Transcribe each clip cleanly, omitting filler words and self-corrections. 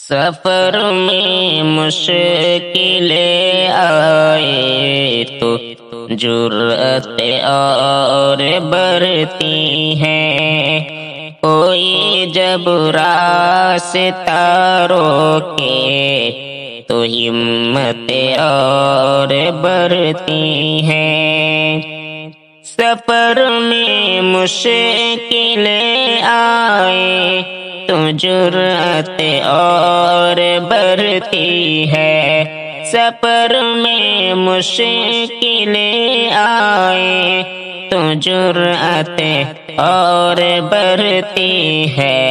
سفر میں مشکلیں آئے تو جرأت اور بڑھتی ہیں، کوئی جب راستہ روکے تو ہمت اور بڑھتی ہیں۔ سفر میں مشکلیں آئے تو جرأت اور بڑھتی ہے، سفر میں مشکلیں آئے تو جرأت اور بڑھتی ہے،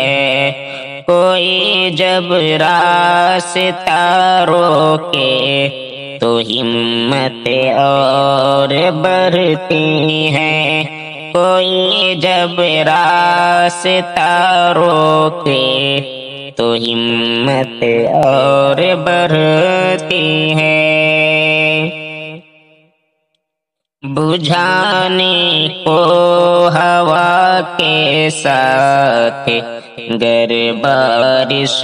کوئی جب راستہ روکے تو ہمت اور بڑھتی ہے، کوئی جب راستہ روکے تو ہمت اور بڑھتی ہے۔ بجھانے کو ہوا کے ساتھ گر بارش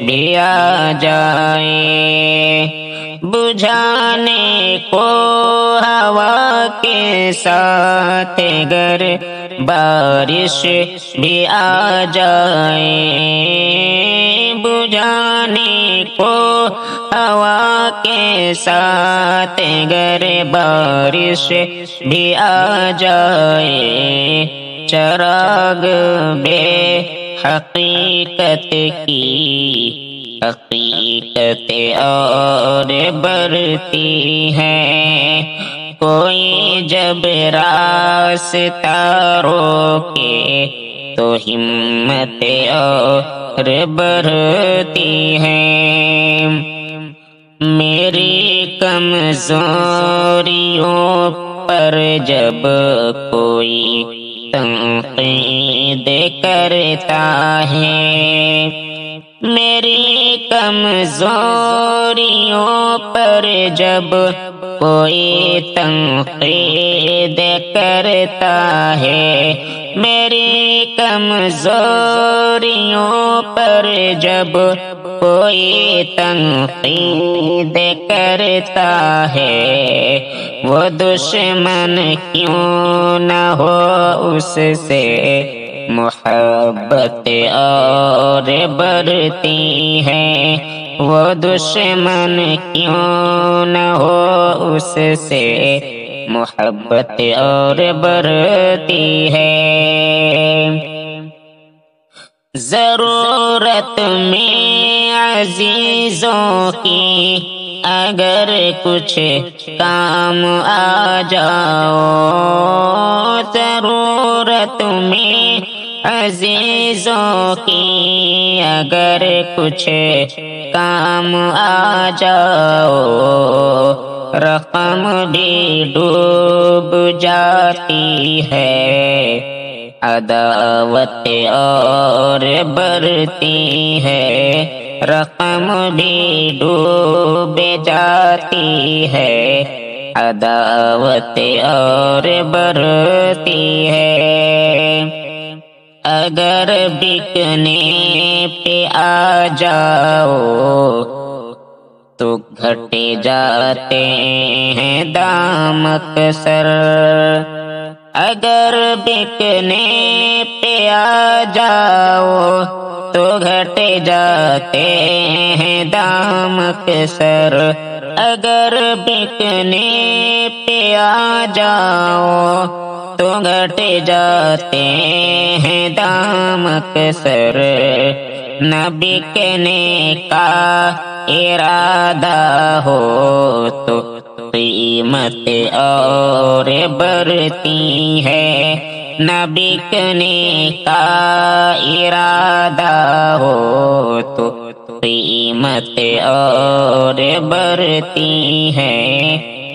بھی آ جائے، بجھانے کو ہوا کے ساتھ گر بارش بھی آ جائے، بجھانے کو ہوا کے ساتھ گر بارش بھی آ جائے، چراغ بے حقیقت کی حقیقت اور بڑھتی ہے، کوئی جب راستہ روکے تو ہمت اور بڑھتی ہے۔ میری کمزوریوں پر جب کوئی تنقید کرتا ہے، میری کمزوریوں پر جب کوئی تنقید کرتا ہے، میری کمزوریوں پر جب کوئی تنقید کرتا ہے، وہ دشمن کیوں نہ ہو اس سے محبت اور بڑھتی ہے، وہ دشمن کیوں نہ ہو اس سے محبت اور بڑھتی ہے۔ ضرورت میں عزیزوں کی اگر کچھ کام آ جاؤ، ضرورت میں عزیزوں کی اگر کچھ کام آ جاؤ، رقم بھی ڈوب جاتی ہے، عداوت اور بڑھتی ہے، رقم بھی ڈوب جاتی ہے، عداوت اور بڑھتی ہے۔ اگر بکنے پہ آ جاؤ تو گھٹ جاتے ہیں دام اکثر، اگر بکنے پہ آ جاؤ تو گھٹ جاتے ہیں دام اکثر، اگر بکنے پہ آ جاؤ تو گھٹ جاتے ہیں دام اکثر، نہ بکنے کا ارادہ ہو تو قیمت اور بڑھتی ہے، نہ بکنے کا ارادہ ہو تو قیمت اور بڑھتی ہے۔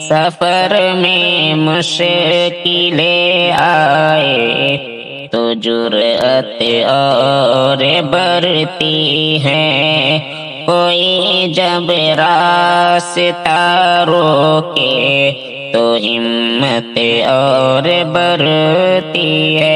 سفر میں مشکلیں آئے تو جرأت اور بڑھتی ہے، کوئی جب راستہ روکے تو ہمت اور بڑھتی ہے۔